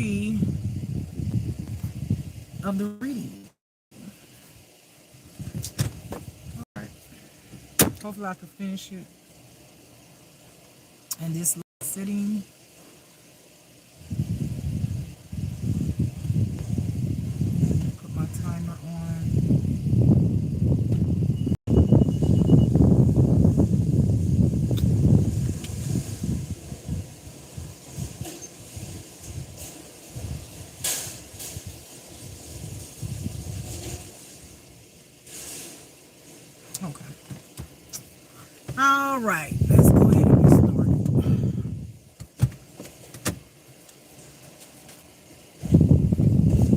3 of the reading. All right. Hopefully I can finish it. And this sitting. Put my timer on. Okay. All right. Let's go ahead and get started.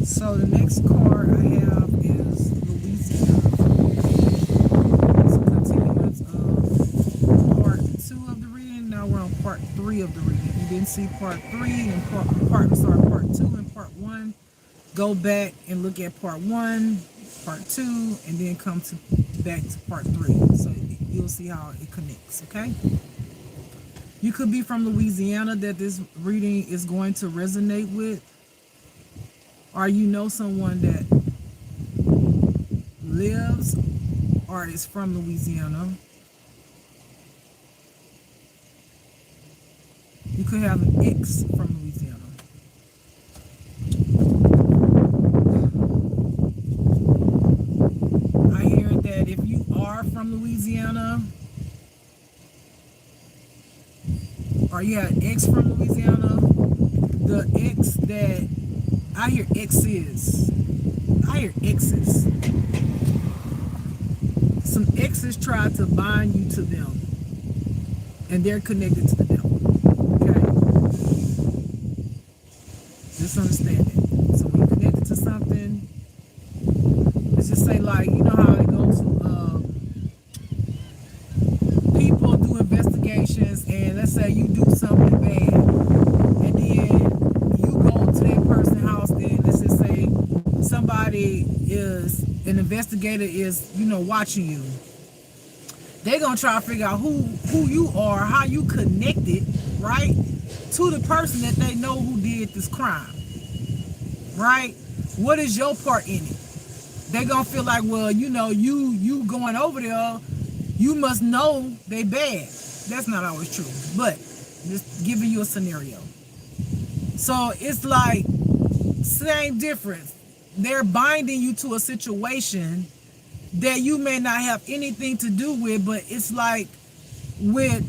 So the next card I have is Louisiana. It's a continuance of part 2 of the reading. Now we're on part 3 of the reading. If you didn't see part 3 and part 2 and part 1, go back and look at part 1, part 2, and then come to back to part 3. So you'll see how it connects, okay? You could be from Louisiana that this reading is going to resonate with. Or you know someone that lives or is from Louisiana. You could have an ex from Louisiana. I hear that if you are from Louisiana, or you have an ex from Louisiana, the ex that I hear exes. I hear exes. Some exes try to bind you to them, and they're connected to the devil. Okay? Just understand it. So when you're connected to something, let's just say, like, you know how they go to people do investigations, and let's say you do something bad, and then you go to that person's house, then let's just say somebody is, an investigator is, watching you. They're gonna try to figure out who you are, how you connected, right, to the person that they know who did this crime, right? What is your part in it? They're gonna feel like, well, you going over there, you must know they bad. That's not always true, but just giving you a scenario. So it's like, same difference. They're binding you to a situation that you may not have anything to do with, but it's like with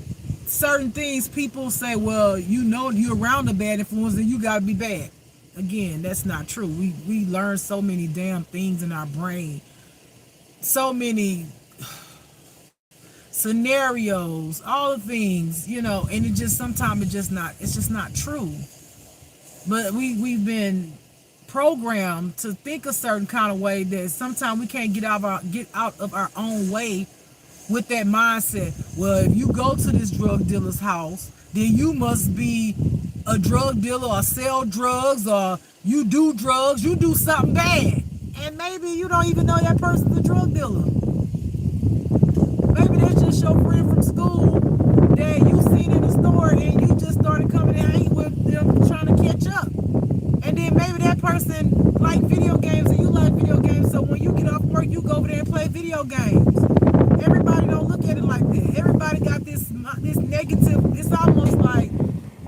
certain things, people say, well, you're around a bad influence and you gotta be bad. Again, that's not true. We learn so many damn things in our brain, so many scenarios, all the things, and it just, sometimes it's just not true. But we've been programmed to think a certain kind of way that sometimes we can't get out of our own way with that mindset. Well, if you go to this drug dealer's house, then you must be a drug dealer or sell drugs, or you do drugs, you do something bad. And maybe you don't even know that person's a drug dealer. Maybe that's just your friend from school that you seen in the store and you just started coming and hanging with them, trying to catch up. And then maybe that person like video games and you like video games, so when you get off work, you go over there and play video games. Everybody don't look at it like that. Everybody got this negative, it's almost like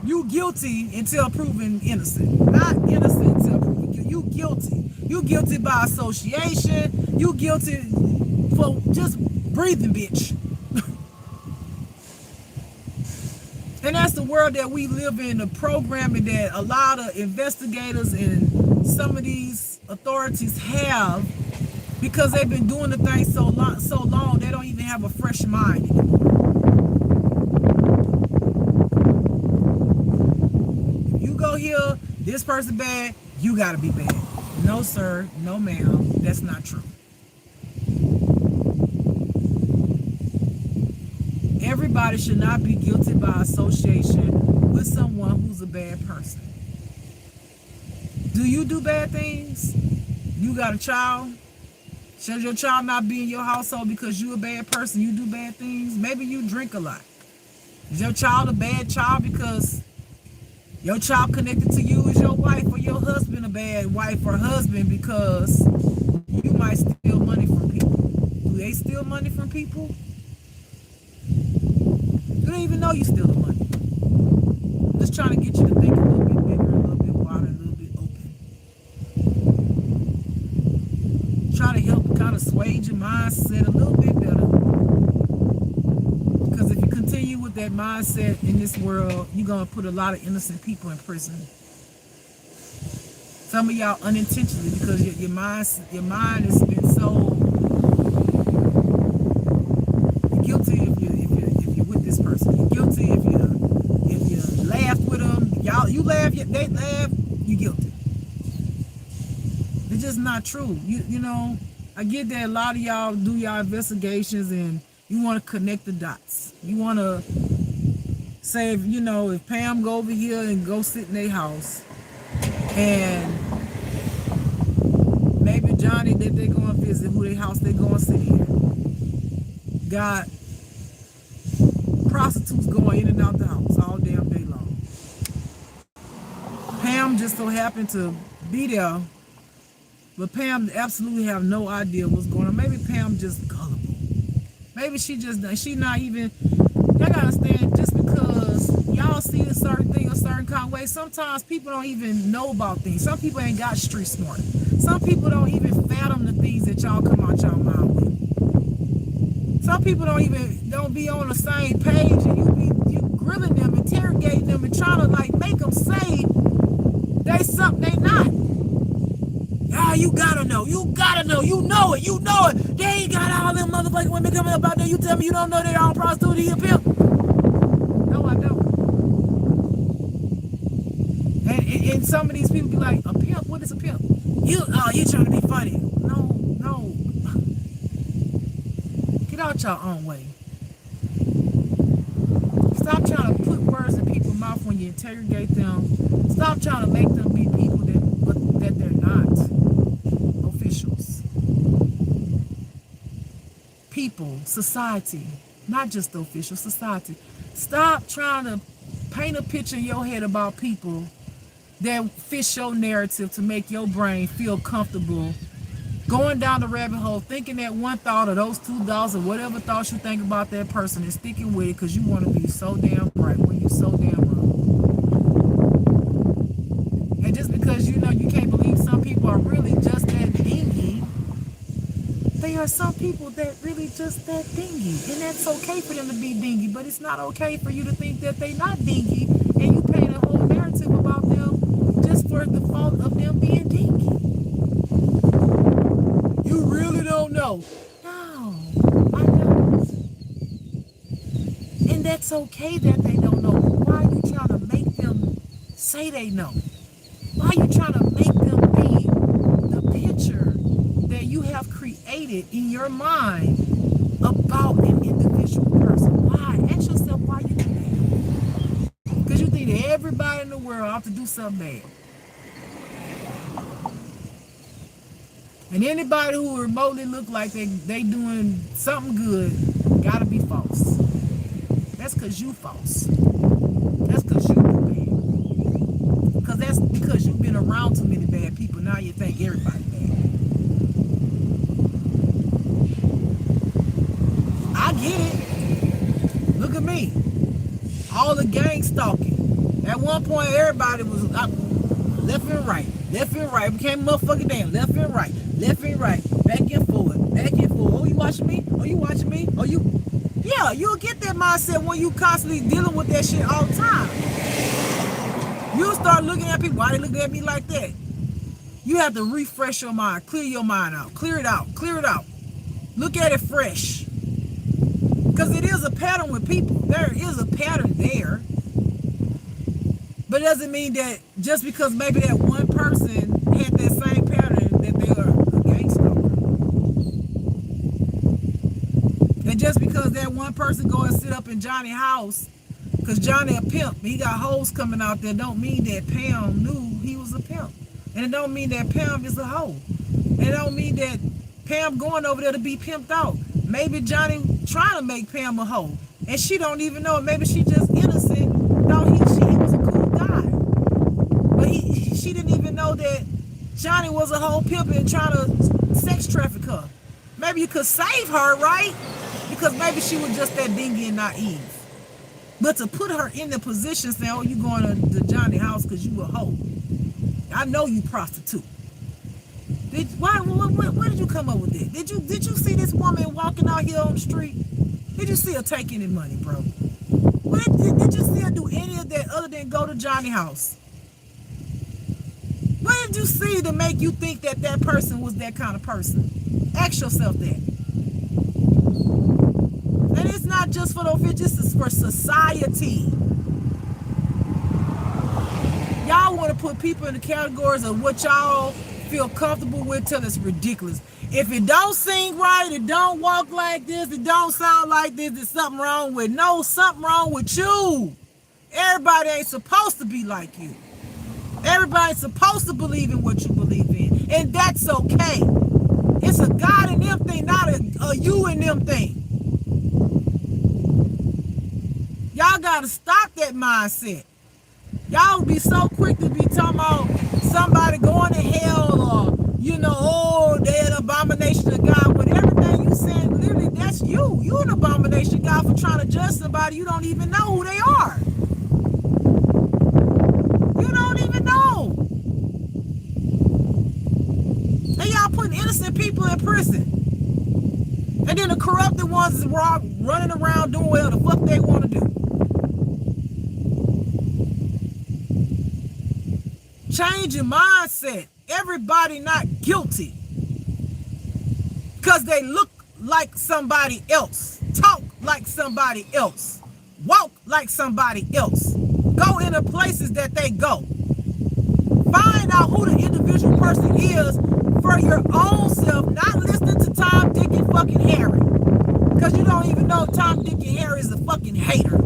you guilty until proven innocent. Not innocent until proven guilty. You guilty. You guilty by association. You guilty for just breathing, bitch. And that's the world that we live in, the programming that a lot of investigators and some of these authorities have, because they've been doing the thing so long, they don't even have a fresh mind anymore. If you go here, this person bad, you gotta be bad. No sir, no ma'am, that's not true. Everybody should not be guilty by association with someone who's a bad person. Do you do bad things? You got a child? Should your child not be in your household because you're a bad person? You do bad things? Maybe you drink a lot. Is your child a bad child because Your child connected to you is your wife or your husband a bad wife or husband because you might steal money from people. Do they steal money from people? You don't even know you steal the money. I'm just trying to get you to think a little bit bigger, a little bit wider, a little bit open. Try to help kind of swage your mindset a little bit better. Because if you continue with that mindset in this world, you're going to put a lot of innocent people in prison. Some of y'all unintentionally, because your mind has been so guilty if you're with this person. You're guilty if you laugh with them. You laugh, they laugh, you're guilty. It's just not true. You know, I get that a lot of y'all do y'all investigations and you want to connect the dots. You want to say, if Pam go over here and go sit in their house, and maybe Johnny that they go and visit, who their house they go and sit in, got prostitutes going in and out the house all damn day long. Pam just so happened to be there, but Pam absolutely have no idea what's going on. Maybe Pam just gullible. Maybe she not even, y'all gotta understand, just because y'all see a certain thing a certain kind of way, sometimes people don't even know about things. Some people ain't got street smart. Some people don't even fathom the things that y'all come out y'all mind with. Some people don't be on the same page, and you grilling them, interrogating them, and trying to make them say they something they not. Ah, you gotta know, you know it. They ain't got all them motherfucking women coming up out there. You tell me you don't know they all prostitute and pimp? No, I don't. And some of these people be like, a pimp? What is a pimp? You trying to be funny. No. Get out your own way. Stop trying to put words in people's mouth when you interrogate them. Stop trying to make them be people that they're not. Officials. People, society, not just the official, society. Stop trying to paint a picture in your head about people that fit your narrative to make your brain feel comfortable going down the rabbit hole, thinking that one thought or those two thoughts or whatever thoughts you think about that person and sticking with it because you want to be so damn right when you're so damn wrong. And just because you can't believe some people are really just that dingy, there are some people that really just that dingy, and that's okay for them to be dingy, but it's not okay for you to think that they not dingy and you paint a whole narrative about them just for the fault of them being dingy. You really don't know. No, I don't. And that's okay that they don't know. Why are you trying to make them say they know? Why are you trying to make them be the picture that you have created in your mind about an individual person? Why? Ask yourself why you do that. Because you think that everybody in the world ought to do something bad. And anybody who remotely look like they doing something good gotta be false. That's because you false. That's because you do bad. Because that's because you've been around too many bad people. Now you think everybody bad. I get it. Look at me. All the gang stalking. At one point, everybody was left and right. Left and right. Became motherfucking damn. Left and right. Left and right. Back and forth. Back and forth. Oh, you watching me? Oh, you watching me? Oh, you... Yeah, you'll get that mindset when you constantly dealing with that shit all the time. You'll start looking at people. Why they looking at me like that? You have to refresh your mind. Clear your mind out. Clear it out. Clear it out. Look at it fresh. Because it is a pattern with people. There is a pattern there. But it doesn't mean that just because maybe that one person had that same pattern that they are a gangster. And just because that one person go and sit up in Johnny's house, because Johnny a pimp, he got hoes coming out there, don't mean that Pam knew he was a pimp. And it don't mean that Pam is a hoe. And it don't mean that Pam going over there to be pimped out. Maybe Johnny trying to make Pam a hoe. And she don't even know it. Maybe she just innocent, thought he was a cool guy. Johnny was a whole pimp and trying to sex traffic her. Maybe you could save her, right? Because maybe she was just that dingy and naive. But to put her in the position saying, oh, you going to Johnny's house because you a hoe. I know you prostitute. Where did you come up with that? Did you see this woman walking out here on the street? Did you see her take any money, bro? Did you see her do any of that other than go to Johnny's house? What did you see to make you think that that person was that kind of person? Ask yourself that. And it's not just for those, it's just for society. Y'all want to put people in the categories of what y'all feel comfortable with till it's ridiculous. If it don't sing right, it don't walk like this, it don't sound like this, there's something wrong with. No, something wrong with you. Everybody ain't supposed to be like you. Everybody's supposed to believe in what you believe in. And that's okay. It's a God in them thing, not a you in them thing. Y'all gotta stop that mindset. Y'all be so quick to be talking about somebody going to hell or, you know, oh, they're an abomination of God. But everything you saying, literally, that's you. You're an abomination of God for trying to judge somebody you don't even know who they are. You don't even know. And y'all putting innocent people in prison. And then the corrupted ones is running around doing whatever the fuck they want to do. Change your mindset. Everybody not guilty because they look like somebody else, talk like somebody else, walk like somebody else, go into places that they go. Find out who the individual person is for your own self, not listening to Tom, Dick, and fucking Harry, because you don't even know Tom, Dick, and Harry is a fucking hater.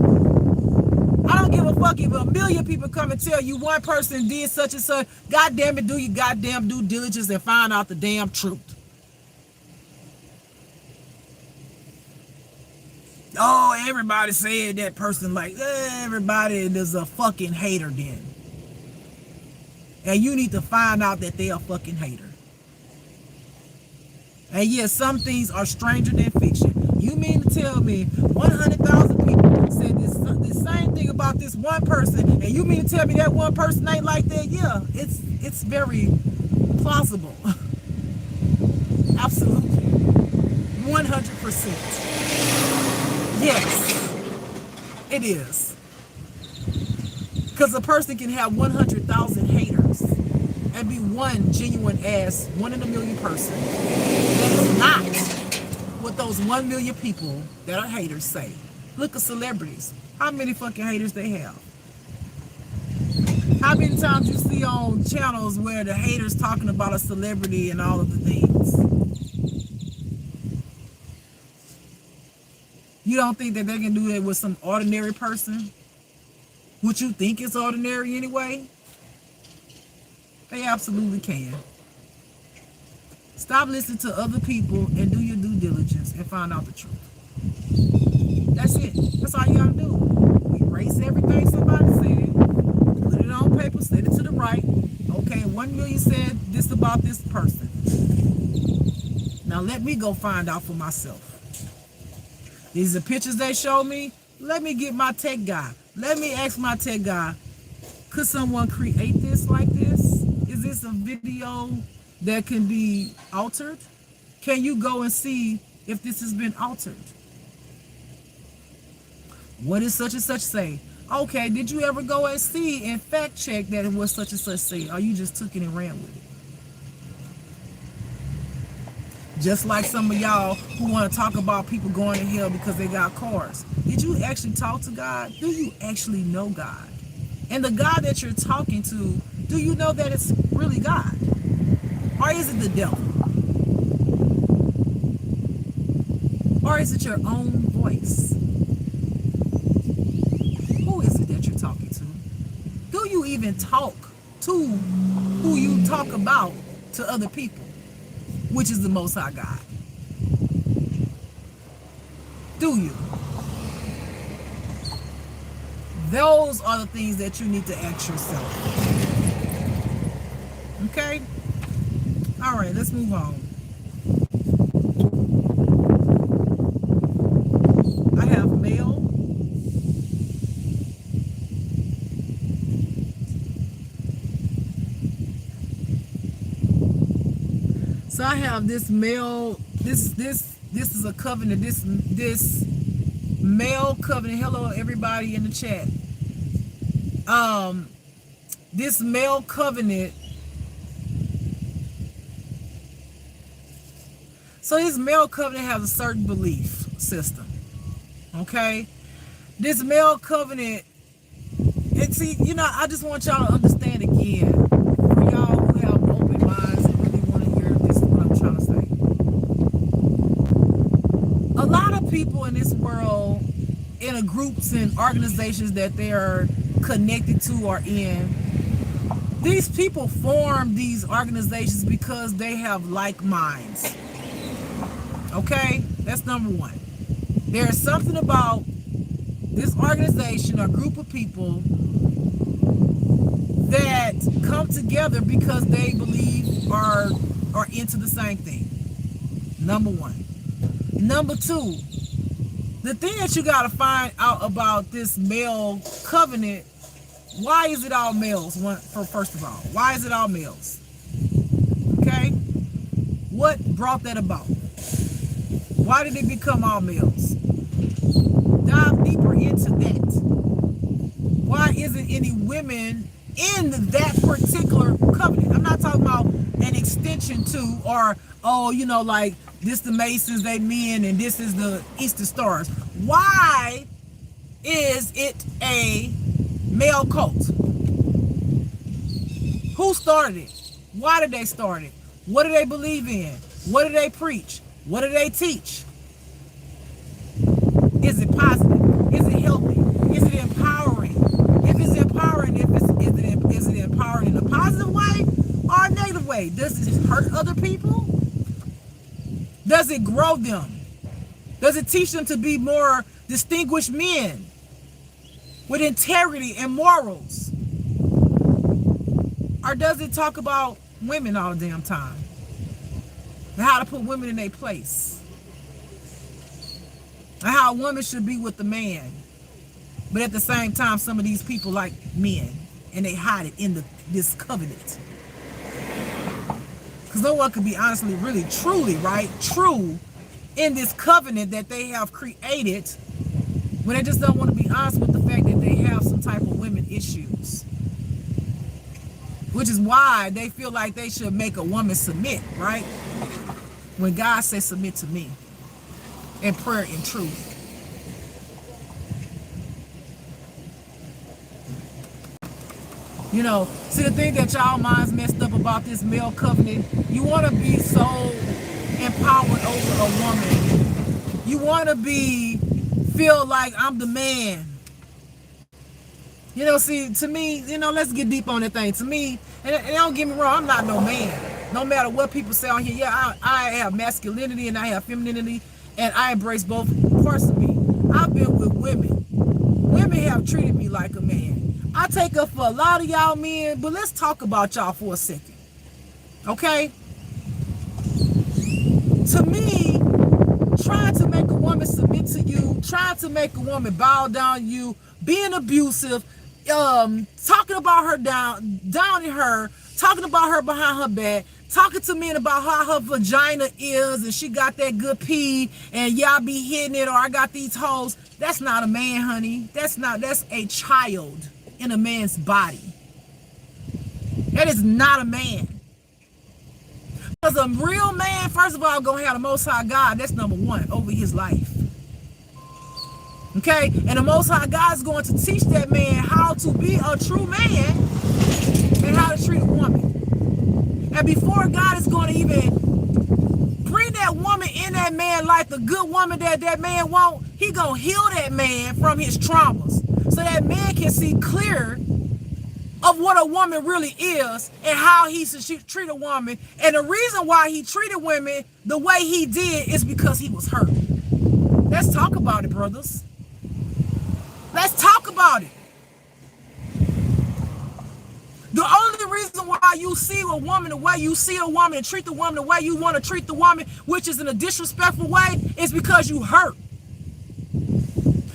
I don't give a fuck if a million people come and tell you one person did such and such. God damn it, do your goddamn due diligence and find out the damn truth. Oh, everybody said that person like, everybody is a fucking hater then. And you need to find out that they are a fucking hater. And yes, some things are stranger than fiction. You mean to tell me 100,000 people said this same thing about this one person, and you mean to tell me that one person ain't like that? Yeah, it's very plausible. Absolutely. 100%. Yes, it is. Because a person can have 100,000 haters and be one genuine ass, one in a million person. That is not what those 1 million people that are haters say. Look at celebrities. How many fucking haters they have? How many times you see on channels where the haters talking about a celebrity and all of the things? You don't think that they can do that with some ordinary person? What you think is ordinary anyway? They absolutely can. Stop listening to other people and do your due diligence and find out the truth. That's it. That's all you gotta do. Erase everything somebody said, put it on paper, set it to the right. Okay, 1 million said this about this person. Now let me go find out for myself. These are pictures they show me. Let me get my tech guy. Let me ask my tech guy, could someone create this like this? Is this a video that can be altered? Can you go and see if this has been altered? What does such and such say? Okay, did you ever go and see and fact check that it was such and such say? Or you just took it and ran with it? Just like some of y'all who want to talk about people going to hell because they got cars. Did you actually talk to God? Do you actually know God? And the God that you're talking to, do you know that it's really God? Or is it the devil? Or is it your own voice? Who is it that you're talking to? Do you even talk to who you talk about to other people? Which is the Most High God. Do you? Those are the things that you need to ask yourself. Okay? All right, let's move on. I have male. So I have this male. This is a covenant. This male covenant. Hello, everybody in the chat. This male covenant. So this male covenant has a certain belief system. Okay, this male covenant. And see, you know, I just want y'all to understand again, for y'all who have open minds and really want to hear this is what I'm trying to say. A lot of people in this world, in groups and organizations that they are connected to or in, these people form these organizations because they have like minds. Okay, that's number one. There's something about this organization or group of people that come together because they believe are into the same thing. Number one. Number two, the thing that you got to find out about this male covenant, why is it all males? First of all, why is it all males? Okay, what brought that about? Why did it become all males? Dive deeper into that. Why isn't any women in that particular covenant? I'm not talking about an extension to, or, oh, you know, like this the Masons, they men, and this is the Eastern Stars. Why is it a male cult? Who started it? Why did they start it? What do they believe in? What do they preach? What do they teach? Is it positive? Is it healthy? Is it empowering? If it's empowering, is it empowering in a positive way or a negative way? Does it hurt other people? Does it grow them? Does it teach them to be more distinguished men with integrity and morals? Or does it talk about women all the damn time and how to put women in their place? And how a woman should be with the man. But at the same time, some of these people like men, and they hide it in this covenant. Because no one could be honestly, really, truly, right, true in this covenant that they have created when they just don't want to be honest with the fact that they have some type of women issues. Which is why they feel like they should make a woman submit, right? When God says submit to me. In prayer and truth. You know, see the thing that y'all minds messed up about this male covenant, you want to be so empowered over a woman. You want to feel like I'm the man. You know, see, to me, you know, let's get deep on that thing. To me, and don't get me wrong, I'm not no man. No matter what people say on here, yeah, I have masculinity and I have femininity. And I embrace both parts of me. I've been with women. Women have treated me like a man. I take up for a lot of y'all men, but let's talk about y'all for a second. Okay? To me, trying to make a woman submit to you, trying to make a woman bow down to you, being abusive, talking about her downing her, talking about her behind her back, talking to men about how her vagina is and she got that good pee and y'all be hitting it, or I got these hoes. That's not a man, honey. That's a child in a man's body. That is not a man. Because a real man, first of all, gonna have the Most High God. That's number one over his life. Okay? And the Most High God is going to teach that man how to be a true man and how to treat a woman. And before God is going to even bring that woman in that man's life, the good woman that man want, he going to heal that man from his traumas. So that man can see clear of what a woman really is and how he should treat a woman. And the reason why he treated women the way he did is because he was hurt. Let's talk about it, brothers. Let's talk about it. The only reason why you see a woman the way you see a woman and treat the woman the way you want to treat the woman, which is in a disrespectful way, is because you hurt.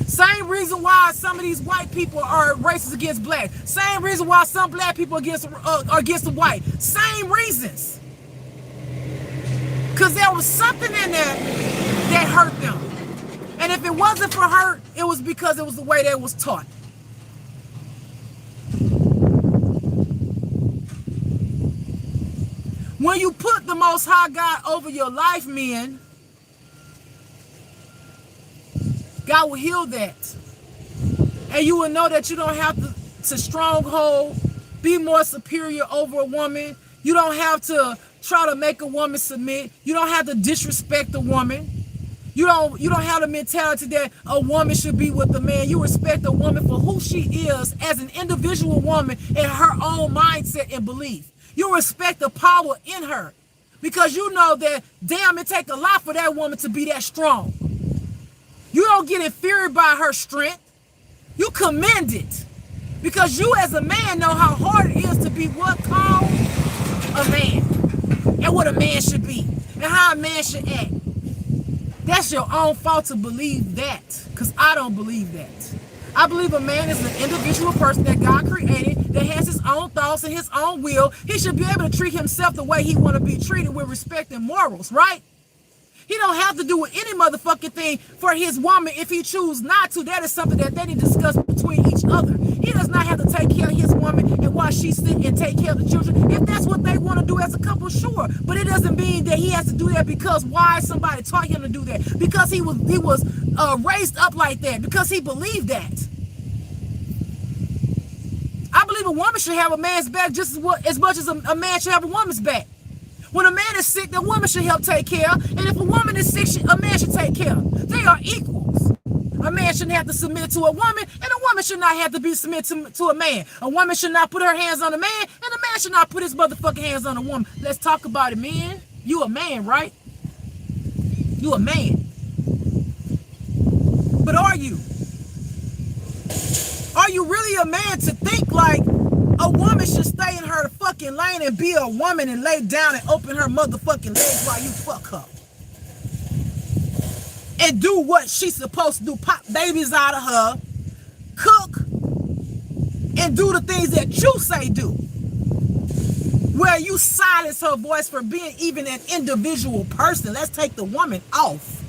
Same reason why some of these white people are racist against black. Same reason why some black people are against the white. Same reasons. Because there was something in there that hurt them. And if it wasn't for hurt, it was because it was the way they was taught. When you put the Most High God over your life, men, God will heal that. And you will know that you don't have to stronghold, be more superior over a woman. You don't have to try to make a woman submit. You don't have to disrespect a woman. You don't have the mentality that a woman should be with a man. You respect a woman for who she is as an individual woman in her own mindset and belief. You respect the power in her because you know that, damn, it takes a lot for that woman to be that strong. You don't get inferior by her strength. You commend it because you as a man know how hard it is to be what called a man and what a man should be and how a man should act. That's your own fault to believe that, because I don't believe that. I believe a man is an individual person that God created that has his own thoughts and his own will. He should be able to treat himself the way he want to be treated with respect and morals, right? He don't have to do any motherfucking thing for his woman if he choose not to. That is something that they need to discuss between each other. He does not have to take care of his woman and while she's sick and take care of the children. If that's what they want to do as a couple, sure. But it doesn't mean that he has to do that because why somebody taught him to do that. Because he was raised up like that. Because he believed that. I believe a woman should have a man's back just as much as a man should have a woman's back. When a man is sick, the woman should help take care. And if a woman is sick, a man should take care. They are equals. A man shouldn't have to submit to a woman, and a woman should not have to be submitted to a man. A woman should not put her hands on a man, and a man should not put his motherfucking hands on a woman. Let's talk about it, man. You a man, right? You a man. But are you? Are you really a man to think like a woman should stay in her fucking lane and be a woman and lay down and open her motherfucking legs while you fuck her? And do what she's supposed to do. Pop babies out of her. Cook. And do the things that you say do. Where you silence her voice for being even an individual person. Let's take the woman off.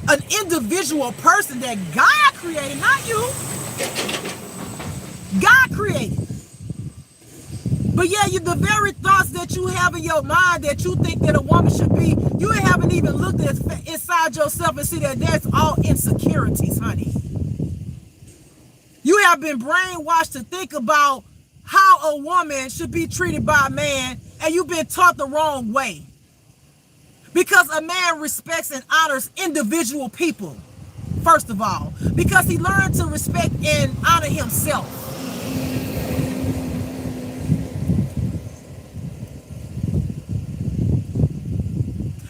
An individual person that God created, not you. God created. But yeah, the very thoughts that you have in your mind that you think that a woman should be, you haven't even looked inside yourself and see that that's all insecurities, honey. You have been brainwashed to think about how a woman should be treated by a man, and you've been taught the wrong way. Because a man respects and honors individual people, first of all. Because he learned to respect and honor himself.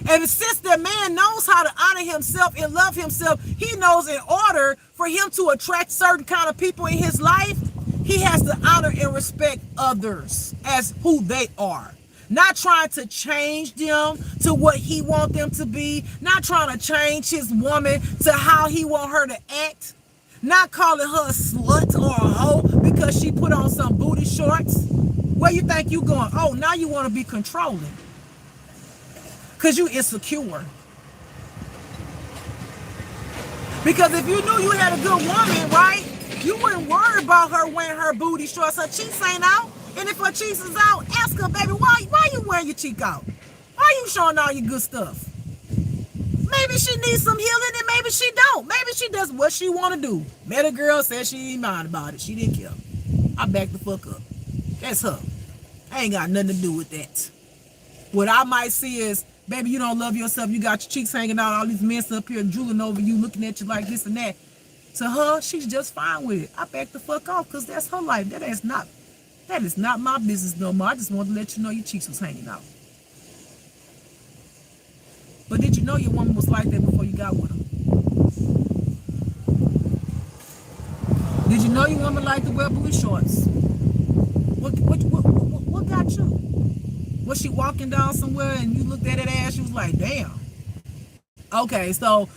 And since the man knows how to honor himself and love himself, he knows in order for him to attract certain kind of people in his life, he has to honor and respect others as who they are. Not trying to change them to what he wants them to be. Not trying to change his woman to how he want her to act. Not calling her a slut or a hoe because she put on some booty shorts. Where you think you going? Oh, now you want to be controlling. Because you insecure. Because if you knew you had a good woman, right, you wouldn't worry about her wearing her booty shorts. Her cheeks ain't out. And if her cheeks is out, ask her, baby, why you wearing your cheek out? Why you showing all your good stuff? Maybe she needs some healing and maybe she don't. Maybe she does what she want to do. Met a girl, said she ain't mind about it. She didn't care. I backed the fuck up. That's her. I ain't got nothing to do with that. What I might see is, baby, you don't love yourself. You got your cheeks hanging out. All these men up here drooling over you, looking at you like this and that. To her, she's just fine with it. I back the fuck off because that's her life. That is not my business no more. I just wanted to let you know your cheeks was hanging out. But did you know your woman was like that before you got with her? Did you know your woman liked to wear booty shorts? What got you? Was she walking down somewhere and you looked at that ass? You was like, damn. Okay, so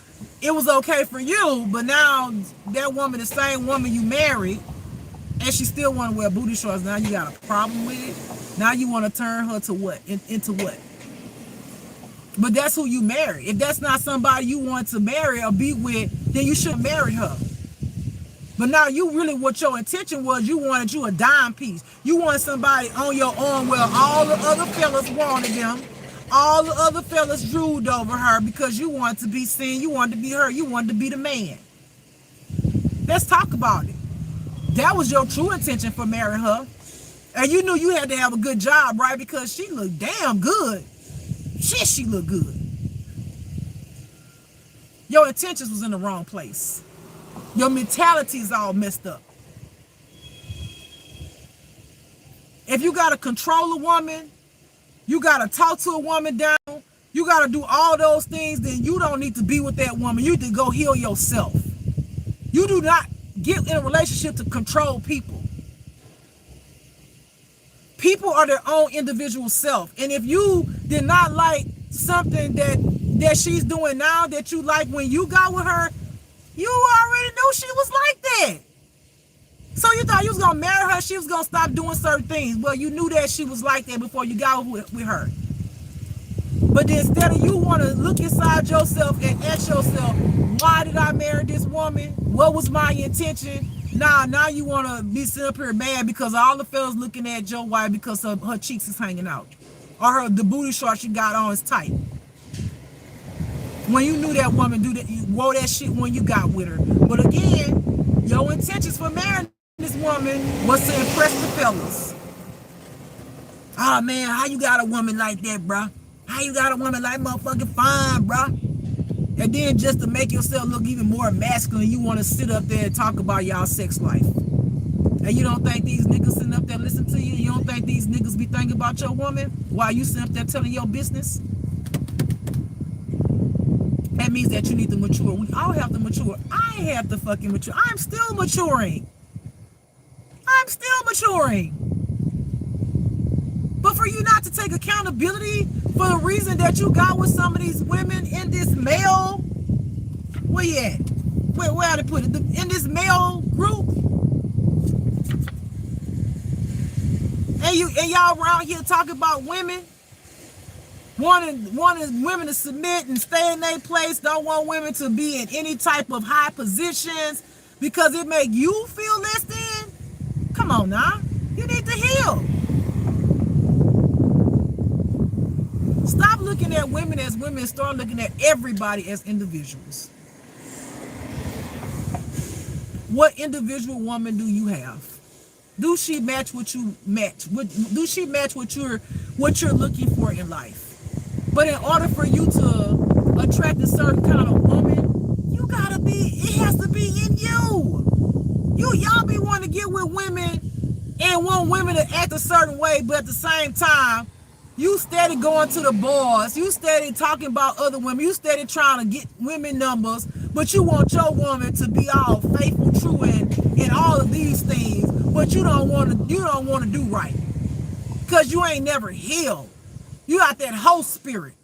it was okay for you, but now that woman, the same woman you married, and she still want to wear booty shorts. Now you got a problem with it. Now you want to turn her to what? Into what? But that's who you marry. If that's not somebody you want to marry or be with, then you shouldn't marry her. But now you really, what your intention was, you wanted you a dime piece. You want somebody on your arm where all the other fellas wanted them. All the other fellas drooled over her because you wanted to be seen. You wanted to be her. You wanted to be the man. Let's talk about it. That was your true intention for marrying her. And you knew you had to have a good job, right? Because she looked damn good. Shit, she looked good. Your intentions was in the wrong place. Your mentality is all messed up. If you got to control a woman, you got to talk to a woman down, you got to do all those things, then you don't need to be with that woman. You need to go heal yourself. You do not get in a relationship to control people. People are their own individual self. And if you did not like something that she's doing now that you like when you got with her, you already knew she was like that. So you thought you was going to marry her, she was going to stop doing certain things. Well, you knew that she was like that before you got with her. But then instead of you want to look inside yourself and ask yourself, why did I marry this woman? What was my intention? Now you want to be sitting up here mad because all the fellas looking at your wife because her cheeks is hanging out. Or the booty shorts she got on is tight. When you knew that woman you wore that shit when you got with her. But again, your intentions for marrying this woman was to impress the fellas. Oh man, how you got a woman like that, bruh? How you got a woman like motherfucking fine, bruh? And then just to make yourself look even more masculine, you want to sit up there and talk about y'all sex life. And you don't think these niggas sitting up there listening to you? You don't think these niggas be thinking about your woman while you sitting up there telling your business? That means that you need to mature. We all have to mature. I have to fucking mature. I'm still maturing. I'm still maturing. But for you not to take accountability for the reason that you got with some of these women in this male, where you at? Where to put it? In this male group, and y'all around here talking about women, wanting women to submit and stay in their place. Don't want women to be in any type of high positions because it make you feel less than. Come on now, you need to heal. Stop looking at women as women and start looking at everybody as individuals. What individual woman do you have? Do she match what you match? Do she match what you're looking for in life? But in order for you to attract a certain kind of woman, it has to be in you. Y'all be wanting to get with women and want women to act a certain way, but at the same time, you steady going to the bars, you steady talking about other women, you steady trying to get women numbers, but you want your woman to be all faithful, true, and all of these things, but you don't want to do right. Because you ain't never healed. You got that whole spirit.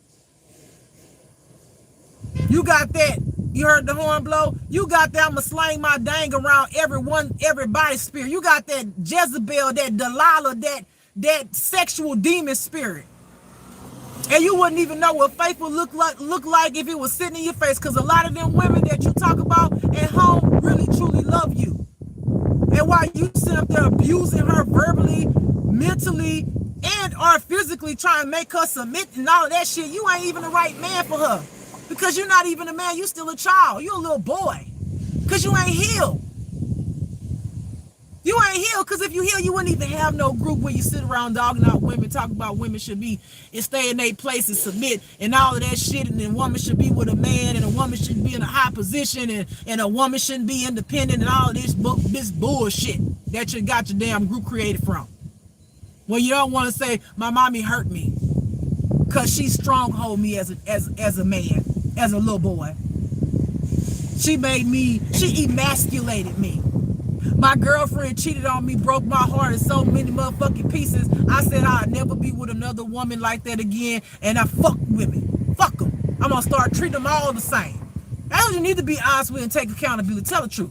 You got that, you heard the horn blow? You got that I'ma slang my dang around everybody's spirit. You got that Jezebel, that Delilah, that sexual demon spirit. And you wouldn't even know what faithful look like if it was sitting in your face, because a lot of them women that you talk about at home really truly love you. And while you sit up there abusing her verbally, mentally, and or physically trying to make her submit and all of that shit, you ain't even the right man for her. Because you're not even a man, you still a child. You're a little boy. Because you ain't healed. You ain't healed, because if you heal, you wouldn't even have no group where you sit around dogging out women, talking about women should be and stay in their place and submit and all of that shit, and then woman should be with a man, and a woman should be in a high position, and a woman shouldn't be independent, and all of this bullshit that you got your damn group created from. Well, you don't want to say, my mommy hurt me because she stronghold me as a man, as a little boy. She emasculated me. My girlfriend cheated on me, broke my heart in so many motherfucking pieces. I said I'd never be with another woman like that again, and I fuck women. Fuck them. I'm gonna start treating them all the same. That's what you need to be honest with and take accountability. Tell the truth.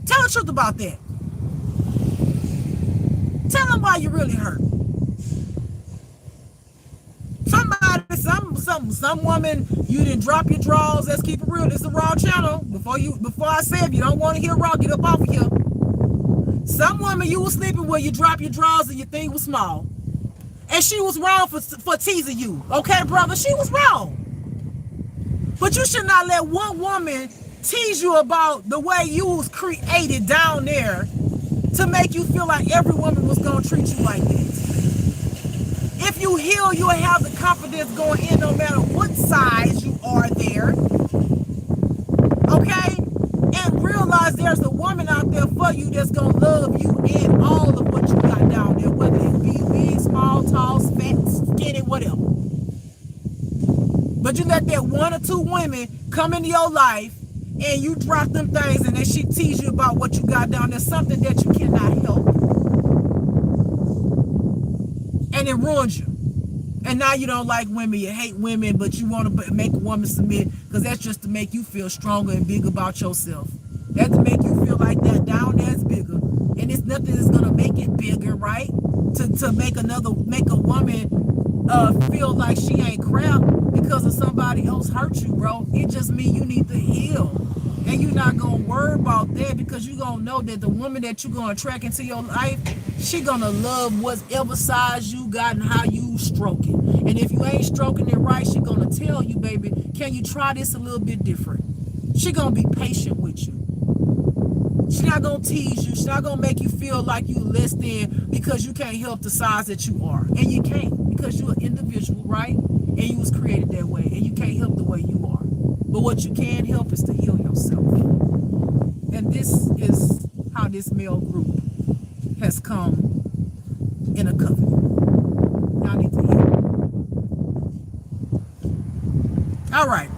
Tell the truth about that. Tell them why you really hurt. Somebody, some woman, you didn't drop your drawers. Let's keep it real. This is a raw channel. Before I say, if you don't want to hear raw, get up off of here. Some woman you were sleeping with, you drop your drawers and your thing was small, and she was wrong for teasing you. Okay, brother, she was wrong. But you should not let one woman tease you about the way you was created down there to make you feel like every woman was gonna treat you like this. If you heal, you'll have the confidence going in no matter what size you are there. Okay? And realize there's a woman out there for you that's gonna love you in all of what you got down there, whether it be big, small, tall, fat, skinny, whatever. But you let that one or two women come into your life and you drop them things and then she tease you about what you got down there, something that you cannot help. And it ruins you. And now you don't like women, you hate women, but you want to make a woman submit because that's just to make you feel stronger and big about yourself. That's to make you feel like that down there is bigger. And it's nothing that's going to make it bigger, right? To make a woman feel like she ain't crap because of somebody else hurt you, bro. It just means you need to heal. And you're not going to worry about that because you're going to know that the woman that you're going to attract into your life, she going to love whatever size you got and how you stroke it. And if you ain't stroking it right, she going to tell you, baby, can you try this a little bit different? She going to be patient with you. She's not going to tease you. She's not going to make you feel like you less than because you can't help the size that you are. And you can't because you're an individual, right? And you was created that way. And you can't help the way you are. But what you can help is to heal yourself. And this is how this male group has come in a covenant. Y'all need to heal. All right.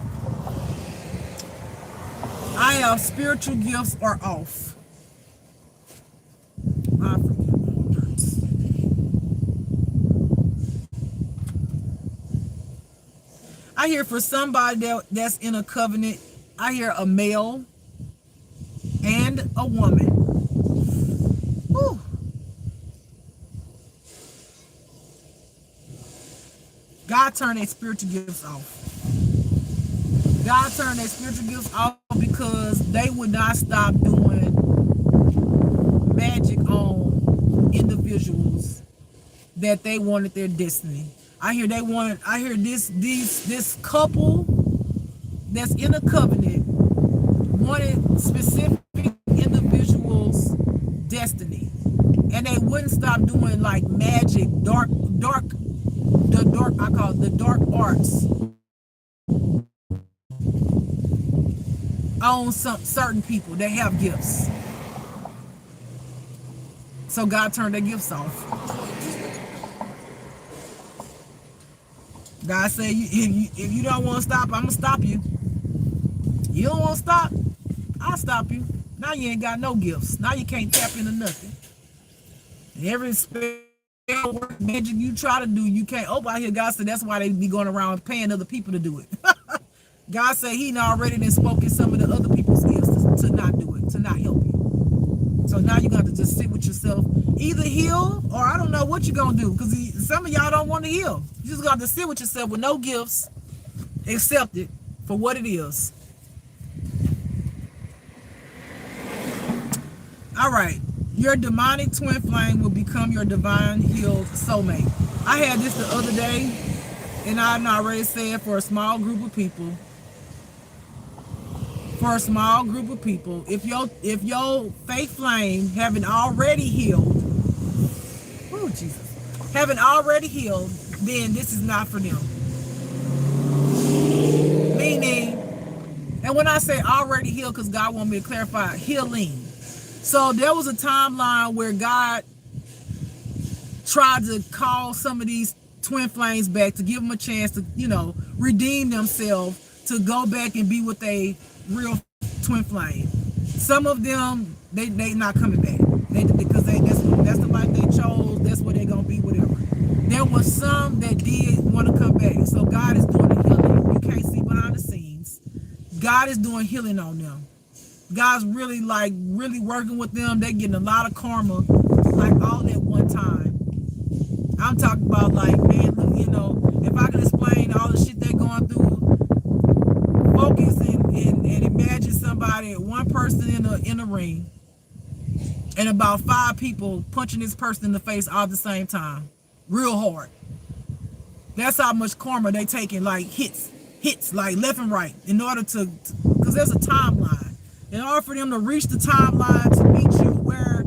I have spiritual gifts are off. I forget all words. I hear for somebody that's in a covenant, I hear a male and a woman. Whew. God turned their spiritual gifts off. God turned their spiritual gifts off because they would not stop doing magic on individuals that they wanted their destiny. I hear this couple that's in a covenant wanted specific individuals' destiny, and they wouldn't stop doing like magic, dark I call it the dark arts on some certain people that have gifts. So God turned their gifts off. God said, if you don't want to stop, I'm going to stop you. You don't want to stop, I'll stop you. Now you ain't got no gifts. Now you can't tap into nothing. And every spell work, magic you try to do, you can't. Oh, I hear God said that's why they be going around paying other people to do it. God said he already done spoken some of the other people's gifts to not do it, to not help you. So now you're going to just sit with yourself, either heal or I don't know what you're going to do, because some of y'all don't want to heal. You just got to sit with yourself with no gifts, accept it for what it is. All right. Your demonic twin flame will become your divine healed soulmate. I had this the other day, and I've already said for a small group of people. For a small group of people, if your faith flame haven't already healed, oh Jesus, haven't already healed, then this is not for them. Meaning, and when I say already healed, because God want me to clarify, healing. So there was a timeline where God tried to call some of these twin flames back to give them a chance to, redeem themselves, to go back and be with a real twin flame. Some of them they not coming back. Because that's the life they chose. That's where they're gonna be. Whatever. There was some that did want to come back. So God is doing the healing. You can't see behind the scenes. God is doing healing on them. God's really really working with them. They're getting a lot of karma, like all at one time. I'm talking about like, man, look, if I can explain all the shit they're going through, focus and imagine somebody, one person in a ring, and about 5 people punching this person in the face all at the same time, real hard. That's how much karma they taking, like hits, like left and right, in order to, because there's a timeline. In order for them to reach the timeline to meet you where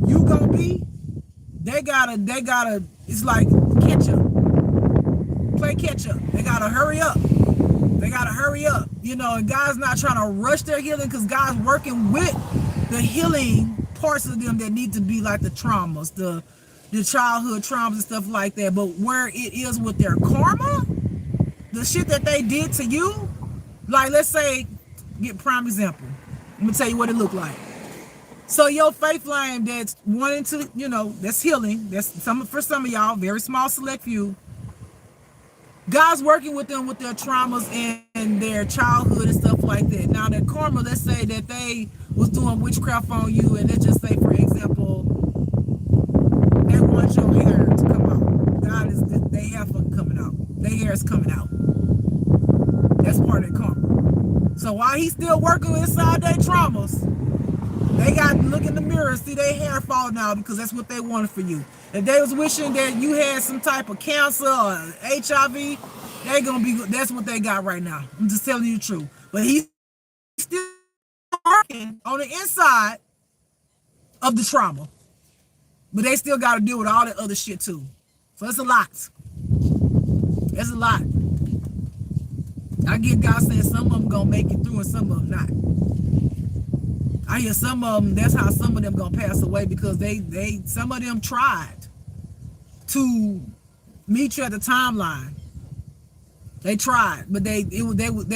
you gonna be, they gotta, it's like catch up, play catch up. They gotta hurry up. And God's not trying to rush their healing, because God's working with the healing parts of them that need to be, like the traumas, the childhood traumas and stuff like that. But where it is with their karma, the shit that they did to you, like, let's say, get prime example. I'm gonna tell you what it looked like. So your faith flame that's wanting to, that's healing. That's for some of y'all, very small select few. God's working with them with their traumas and their childhood and stuff like that. Now their karma, let's say that they was doing witchcraft on you, and let's just say, for example, they want your hair to come out. They hair coming out. Their hair is coming out. That's part of their karma. So while he's still working inside their traumas, they got to look in the mirror and see their hair falling out, because that's what they wanted for you. If they was wishing that you had some type of cancer or HIV, that's what they got right now. I'm just telling you the truth. But he's still working on the inside of the trauma. But they still got to deal with all that other shit too. So it's a lot. It's a lot. I get God saying some of them gonna make it through and some of them not. I hear some of them, that's how some of them gonna pass away, because some of them tried to meet you at the timeline. They tried, but they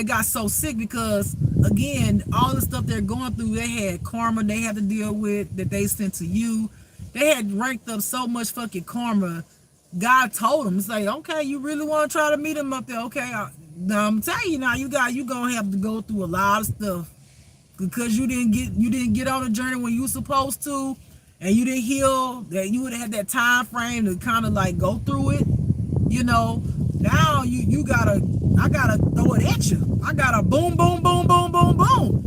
got so sick, because again, all the stuff they're going through, they had karma they had to deal with that they sent to you. They had ranked up so much fucking karma. God told them, it's like, okay, you really want to try to meet him up there? Okay, I'm telling you now, you gonna have to go through a lot of stuff, because you didn't get on the journey when you were supposed to, and you didn't heal. That you would have had that time frame to kind of like go through it. Now I gotta throw it at you. I gotta boom, boom, boom, boom, boom, boom.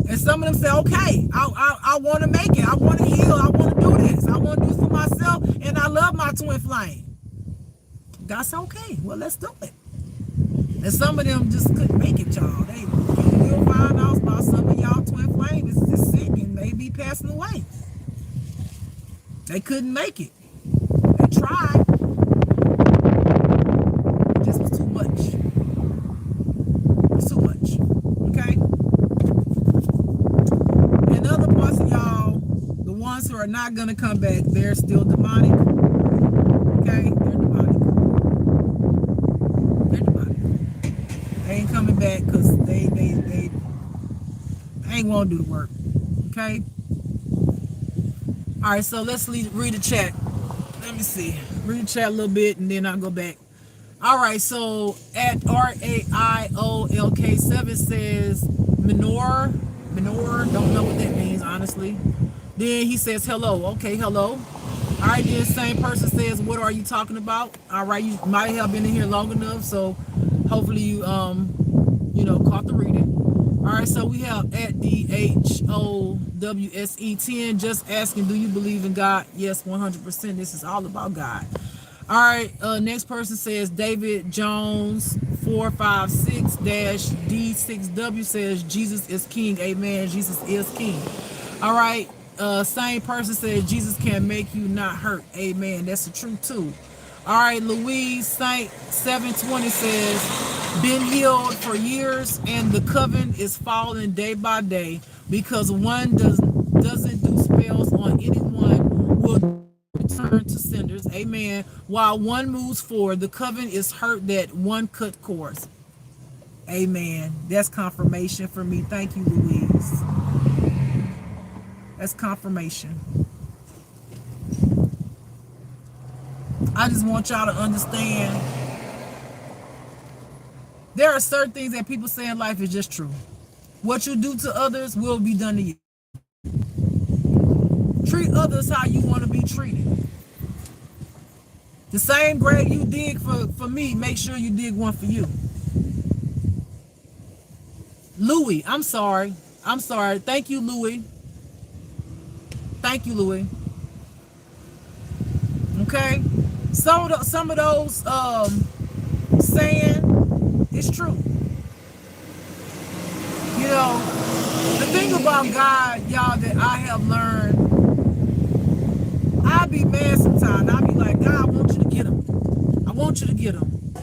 And some of them say, okay, I want to make it. I want to heal. I want to do this. I want to do this for myself, and I love my twin flame. God said, okay, well, let's do it. And some of them just couldn't make it, y'all. You'll find out about some of y'all twin flame is just sick and may be passing away. They couldn't make it. They tried. It just was too much. It's too much. Okay? And other parts of y'all, the ones who are not going to come back, they're still demonic. Okay? They're demonic. They ain't coming back because they ain't want to do the work. Okay? Alright, so let's read the chat. Let me see. Read the chat a little bit and then I'll go back. Alright, so at RAIOLK7 says Minor, don't know what that means, honestly. Then he says hello. Okay, hello. Alright, then same person says, what are you talking about? Alright, you might have been in here long enough, so hopefully you caught the reading. Alright, so we have at DHOWSE10 just asking, do you believe in God? Yes, 100%. This is all about God. Alright, next person says David Jones 456-D6W says Jesus is King. Amen. Jesus is King. Alright, same person says Jesus can make you not hurt. Amen. That's the truth too. Alright, Louise Saint 720 says, been healed for years and the coven is falling day by day because one doesn't do spells on anyone will return to senders. Amen. While one moves forward, the coven is hurt that one cut course. Amen. That's confirmation for me. Thank you, Louise. as confirmation. I just want y'all to understand there are certain things that people say in life is just true. What you do to others will be done to you. Treat others how you want to be treated. The same grave you dig for me, make sure you dig one for you. Louis, I'm sorry. Thank you, Louis. Thank you, Louis. Okay? Some of those saying is true. You know, the thing about God, y'all, that I have learned, I be mad sometimes. I be like, God, I want you to get him. I want you to get him.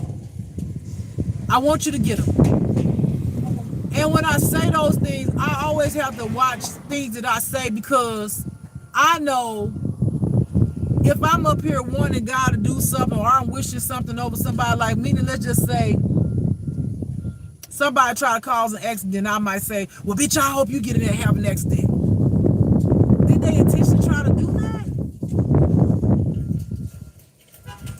I want you to get him. And when I say those things, I always have to watch things that I say, because I know if I'm up here wanting God to do something, or I'm wishing something over somebody, like me, then let's just say somebody try to cause an accident, I might say, well, bitch, I hope you get in there and have an accident. Did they intentionally try to do that?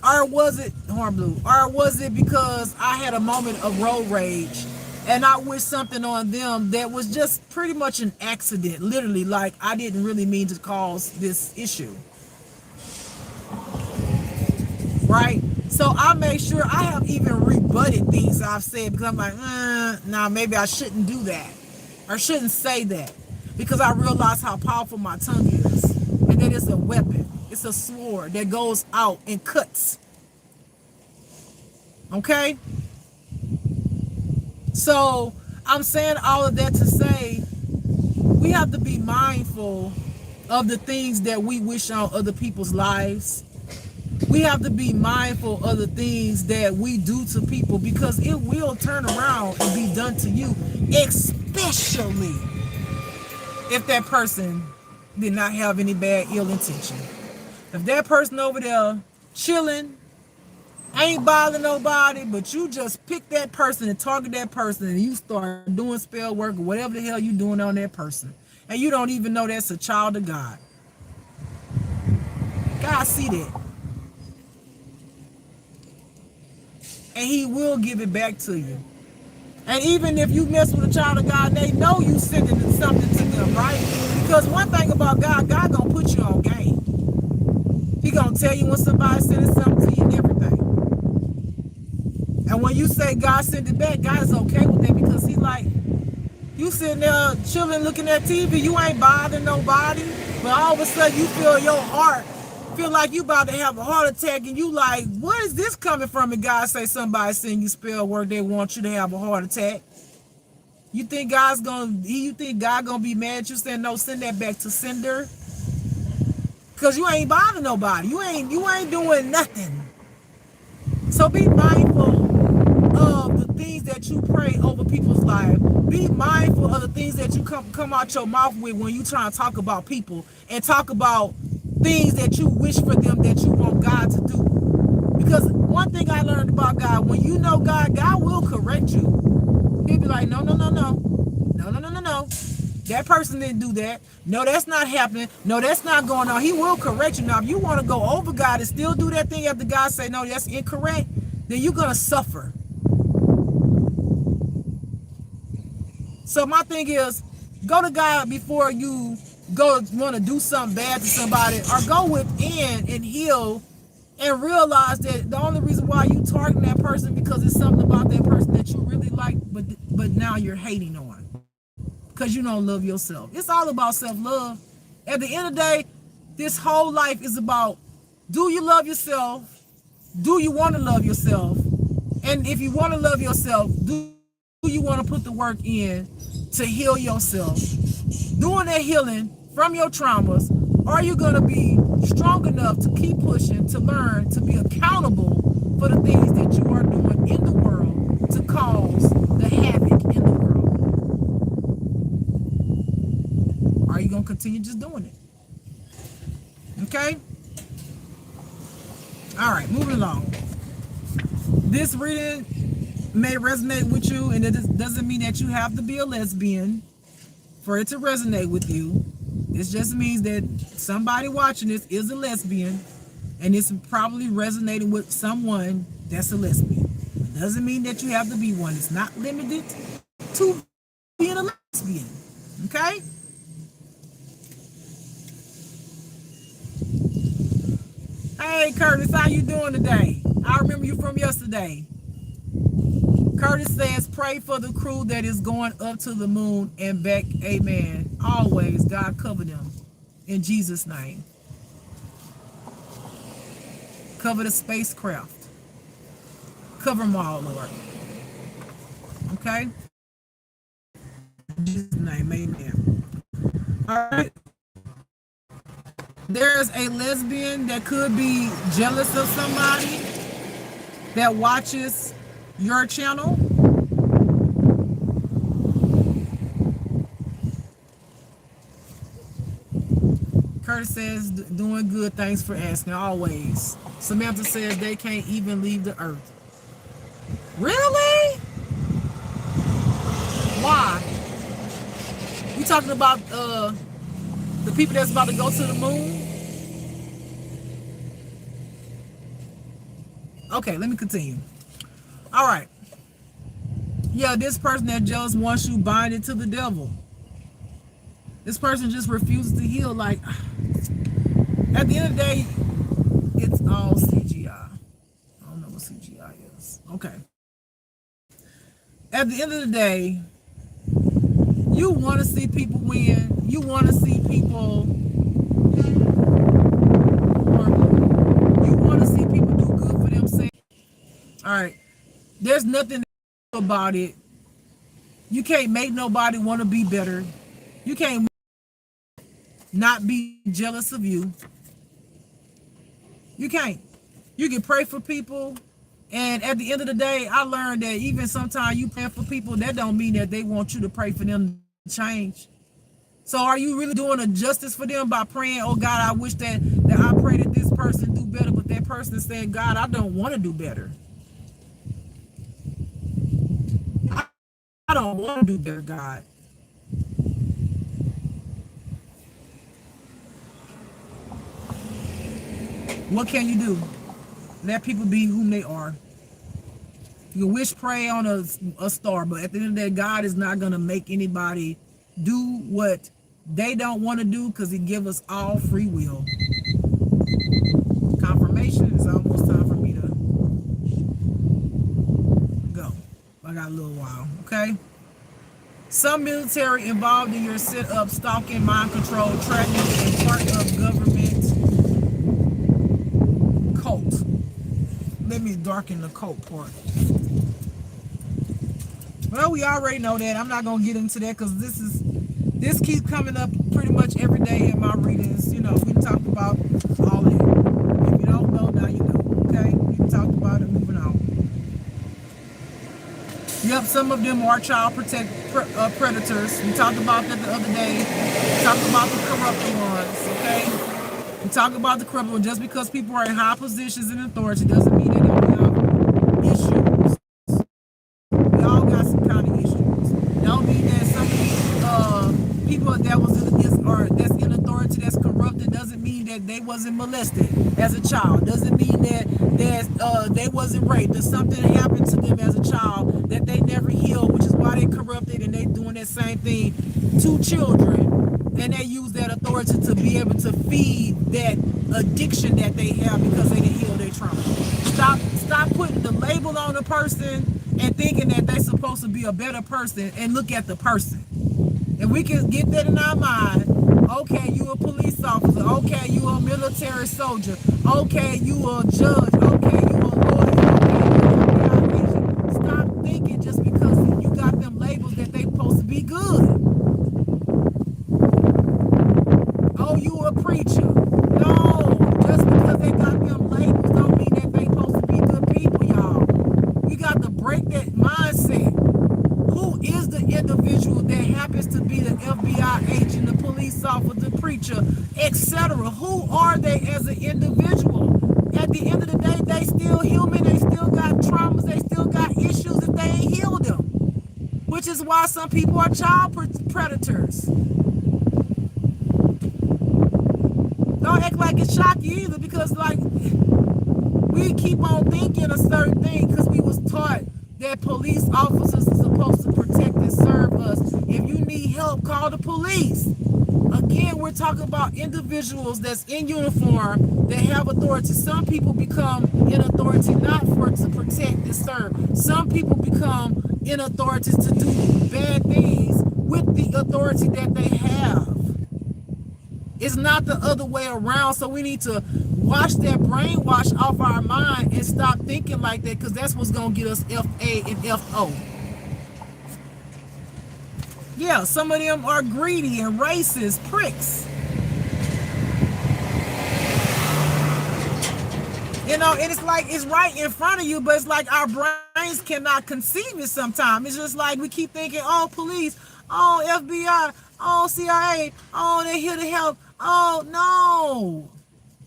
Or was it Horn Blue? Or was it because I had a moment of road rage and I wished something on them that was just pretty much an accident, literally, like I didn't really mean to cause this issue, right? So I make sure I have even rebutted things I've said, because I'm like, nah, maybe I shouldn't do that, or shouldn't say that, because I realize how powerful my tongue is, and that it's a weapon. It's a sword that goes out and cuts. Okay? So I'm saying all of that to say we have to be mindful of the things that we wish on other people's lives. We have to be mindful of the things that we do to people, because it will turn around and be done to you, especially if that person did not have any bad ill intention. If that person over there chilling, ain't bothering nobody, but you just pick that person and target that person, and you start doing spell work or whatever the hell you doing on that person, and you don't even know that's a child of God. God see that. And he will give it back to you. And even if you mess with a child of God, they know you sending something to them, right? Because one thing about God, God gonna put you on game. He gonna tell you when somebody's sending something to you and everything. And when you say God sent it back, God is okay with it, because he like, you sitting there chilling looking at TV, you ain't bothering nobody, but all of a sudden you feel your heart, feel like you about to have a heart attack, and you like, where is this coming from? And God say somebody send you spell work, they want you to have a heart attack. You think God gonna be mad at you saying no, send that back to sender? Because you ain't bothering nobody. You ain't doing nothing. So be mindful of the things that you pray over people's lives. Be mindful of the things that you come out your mouth with when you try to talk about people, and talk about things that you wish for them, that you want God to do. Because one thing I learned about God, when you know God, God will correct you. He'll be like, no. That person didn't do that. No, that's not happening. No, that's not going on. He will correct you. Now, if you want to go over God and still do that thing after God say, no, that's incorrect, then you're going to suffer. So my thing is, go to God before you go want to do something bad to somebody, or go within and heal and realize that the only reason why you targeting that person because it's something about that person that you really like, but now you're hating on because you don't love yourself. It's all about self-love. At the end of the day, this whole life is about, do you love yourself? Do you want to love yourself? And if you want to love yourself, do you want to put the work in to heal yourself? Doing that healing from your traumas, are you going to be strong enough to keep pushing, to learn, to be accountable for the things that you are doing in the world to cause the havoc in the world? Are you going to continue just doing it? Okay? All right, moving along. This reading may resonate with you, and it doesn't mean that you have to be a lesbian for it to resonate with you. This just means that somebody watching this is a lesbian, and it's probably resonating with someone that's a lesbian. It doesn't mean that you have to be one. It's not limited to being a lesbian. Okay? Hey Curtis, how you doing today? I remember you from yesterday. Curtis says, pray for the crew that is going up to the moon and back. Amen. Always, God cover them. In Jesus' name. Cover the spacecraft. Cover them all, Lord. Okay? In Jesus' name, amen. All right. There's a lesbian that could be jealous of somebody that watches your channel. Curtis says, doing good, thanks for asking, always. Samantha says they can't even leave the earth. Really? Why? You talking about the people that's about to go to the moon? Okay, let me continue. All right. Yeah, this person that jealous wants you bind it to the devil. This person just refuses to heal. Like, at the end of the day, it's all CGI. I don't know what CGI is. Okay. At the end of the day, you want to see people win. You want to see people. You want to see people do good for themselves. All right. There's nothing about it. You can't make nobody want to be better. You can't not be jealous of you. You can't. You can pray for people, and at the end of the day, I learned that even sometimes you pray for people, that don't mean that they want you to pray for them to change. So are you really doing a justice for them by praying, oh God, I wish that I pray that this person do better, but that person is saying, God, I don't want to do better. I don't want to do better, God. What can you do? Let people be whom they are. You can wish, pray on a star, but at the end of the day, God is not going to make anybody do what they don't want to do, because He give us all free will. Confirmation is almost time for me to go. I got a little while, okay? Some military involved in your set-up, stalking, mind control, tracking, and part of government cult. Let me darken the cult part. Well, we already know that. I'm not gonna get into that because this keeps coming up pretty much every day in my readings. You know, we talk about all that. If you don't know, now you know. Okay, we talked about it. Moving on. Yep, some of them are child predators. We talked about that the other day. We talked about the corrupt ones. Okay, we talk about the corrupt ones. Just because people are in high positions and authority doesn't mean they don't have issues. We all got some kind of issues. Don't mean that some people that was that's in authority that's corrupted doesn't mean that they wasn't molested as a child. Doesn't mean that they wasn't raped. That something happened to them as a child that they never healed, which is why they corrupted and they doing that same thing to children. And they use that authority to be able to feed that addiction that they have because they didn't heal their trauma. Stop putting the label on a person and thinking that they're supposed to be a better person, and look at the person. And we can get that in our mind. Okay, you a police officer. Okay, you a military soldier. Okay, you a judge. Okay, you a lawyer. Okay, you a stop thinking just because you got them labels that they supposed to be good. Oh, you a preacher. No, just because they got them labels don't mean that they supposed to be good people, y'all. We got to break that mindset. Who is the individual that happens to be the FBI agent, the police officer, the preacher, etc.? Who are they as an individual? At the end of the day, they still human. They still got traumas. They still got issues if they ain't healed them. Which is why some people are child predators. act like it shocked you either, because like we keep on thinking a certain thing because we was taught that police officers are supposed to protect and serve us. If you need help, call the police. Again, we're talking about individuals that's in uniform that have authority. Some people become in authority not for to protect and serve. Some people become in authority to do bad things with the authority that they have. It's not the other way around. So we need to wash that brainwash off our mind and stop thinking like that, because that's what's going to get us FA and FO. Yeah, some of them are greedy and racist pricks. You know, and it's like it's right in front of you, but it's like our brains cannot conceive it sometimes. It's just like we keep thinking, oh, police, oh, FBI, oh, CIA, oh, they're here to help. Oh, no.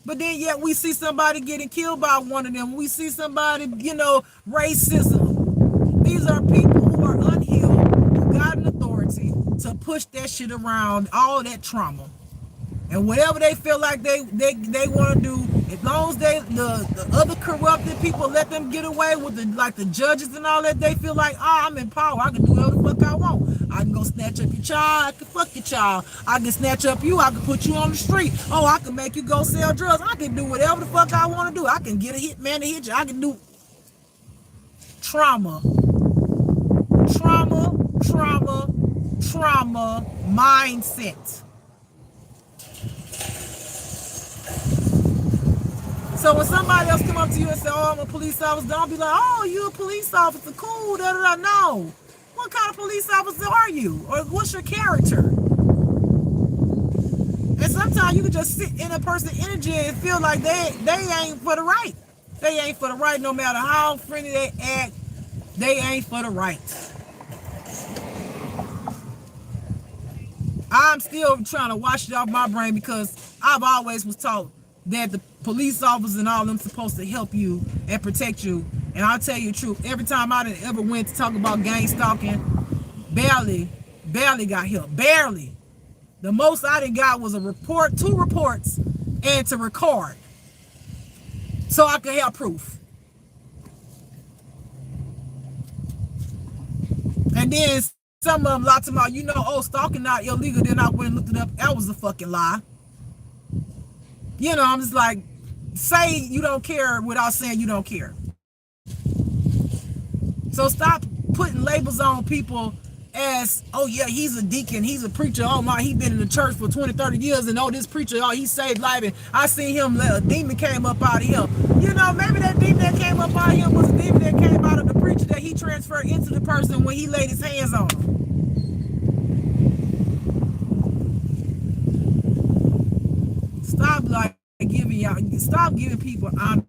But then yet we see somebody getting killed by one of them. We see somebody, you know, racism. These are people who are unhealed, who got an authority to push that shit around, all that trauma. And whatever they feel like they want to do, as long as the other corrupted people let them get away with the judges and all that, they feel like, I'm in power. I can do whatever the fuck I want. I can go snatch up your child. I can fuck your child. I can snatch up you. I can put you on the street. Oh, I can make you go sell drugs. I can do whatever the fuck I want to do. I can get a hitman to hit you. I can do trauma mindset. So when somebody else come up to you and say, oh, I'm a police officer, don't be like, oh, you a police officer, cool, da da da. No. What kind of police officer are you? Or what's your character? And sometimes you can just sit in a person's energy and feel like they ain't for the right. They ain't for the right, no matter how friendly they act, they ain't for the right. I'm still trying to wash it off my brain, because I've always was taught that the police officers and all them supposed to help you and protect you. And I'll tell you the truth, every time I ever went to talk about gang stalking, barely got help. Barely. The most I done got was a report, 2 reports, and to record, so I could have proof. And then some of them lots of them, you know, oh, stalking not illegal. Then I went and looked it up. That was a fucking lie. You know, I'm just like, say you don't care without saying you don't care. So stop putting labels on people as, oh yeah, he's a deacon, he's a preacher, oh my, he been in the church for 20, 30 years, and oh, this preacher, oh, he saved life, and I seen him, a demon came up out of him. You know, maybe that demon that came up out of him was a demon that came out of the preacher that he transferred into the person when he laid his hands on him. Stop giving people honor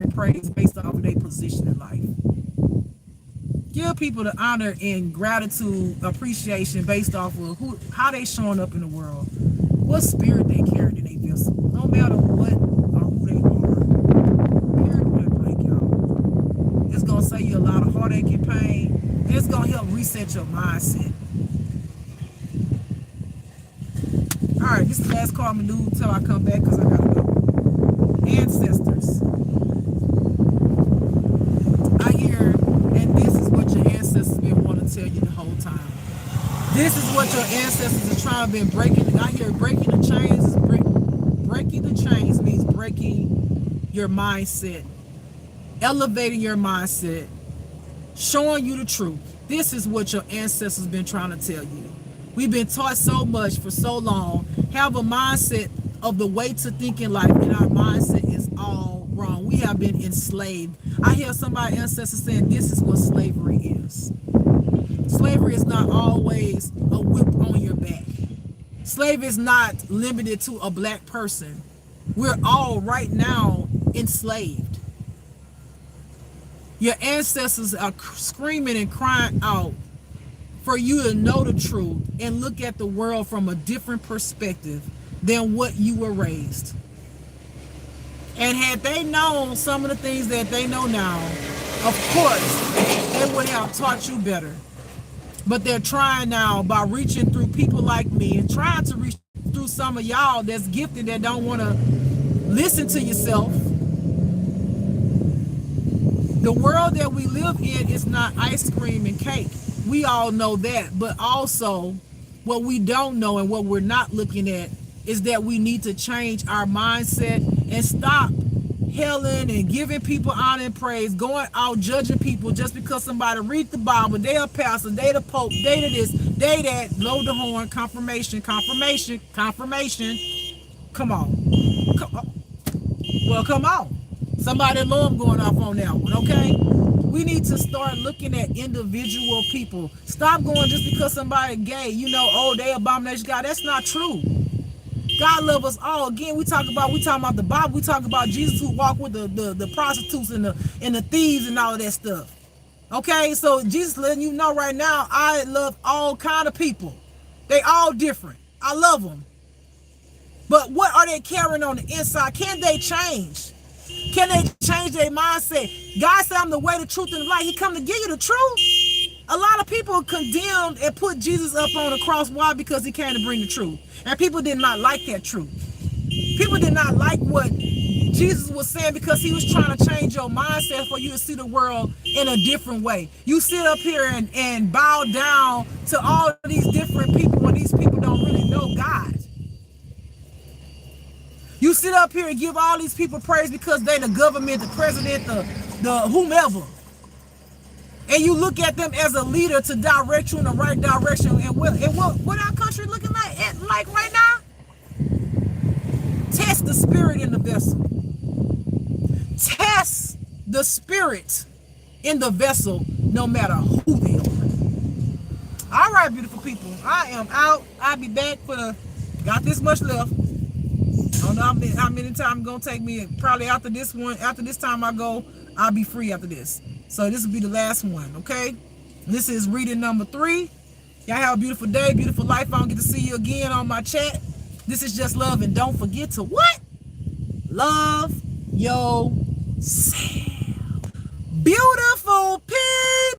and praise based off of their position in life. Give people the honor and gratitude, appreciation based off of how they showing up in the world, what spirit they carry in their vessel, no matter what or who they are. Period, point blank, y'all. It's gonna save you a lot of heartache and pain. It's gonna help reset your mindset. All right, this is the last call I'm gonna do until I come back, because I gotta go. Ancestors. I hear, and this is what your ancestors been wanting to tell you the whole time. This is what your ancestors are trying to be breaking. I hear breaking the chains. Breaking the chains means breaking your mindset, elevating your mindset, showing you the truth. This is what your ancestors been trying to tell you. We've been taught so much for so long, have a mindset of the way to think in life, and our mindset is all wrong. We have been enslaved. I hear somebody ancestors saying this is what slavery is. Slavery is not always a whip on your back. Slavery is not limited to a black person. We're all right now enslaved. Your ancestors are screaming and crying out for you to know the truth and look at the world from a different perspective than what you were raised. And had they known some of the things that they know now, of course, they would have taught you better. But they're trying now by reaching through people like me and trying to reach through some of y'all that's gifted that don't want to Listen to yourself. The world that we live in is not ice cream and cake. We all know that. But also, what we don't know and what we're not looking at is that we need to change our mindset and stop hailing and giving people honor and praise, going out judging people just because somebody read the Bible, they a pastor, they the Pope, they the this, they that, blow the horn, confirmation. Come on. Well, come on. Somebody alarm going off on that one, okay? We need to start looking at individual people. Stop going just because somebody gay, oh, they abomination God. That's not true. God love us all. Again, we talking about the Bible. We talk about Jesus who walked with the prostitutes and the thieves and all of that stuff. Okay, so Jesus letting you know right now, I love all kind of people. They all different. I love them. But what are they carrying on the inside? Can they change? Can they change their mindset? God said, I'm the way, the truth, and the light. He come to give you the truth. A lot of people condemned and put Jesus up on the cross. Why? Because he came to bring the truth. And people did not like that truth. People did not like what Jesus was saying because he was trying to change your mindset for you to see the world in a different way. You sit up here and bow down to all these different people when these people don't really know God. You sit up here and give all these people praise because they the government, the president, the whomever. And you look at them as a leader to direct you in the right direction. And what our country looking like right now? Test the spirit in the vessel. Test the spirit in the vessel, no matter who they are. All right, beautiful people. I am out. I'll be back got this much left. I don't know how many times it's gonna take me. Probably after this time I go, I'll be free after this. So this will be the last one, okay? This is reading number 3. Y'all have a beautiful day, beautiful life. I don't get to see you again on my chat. This is just love, and don't forget to what? Love yourself. Beautiful.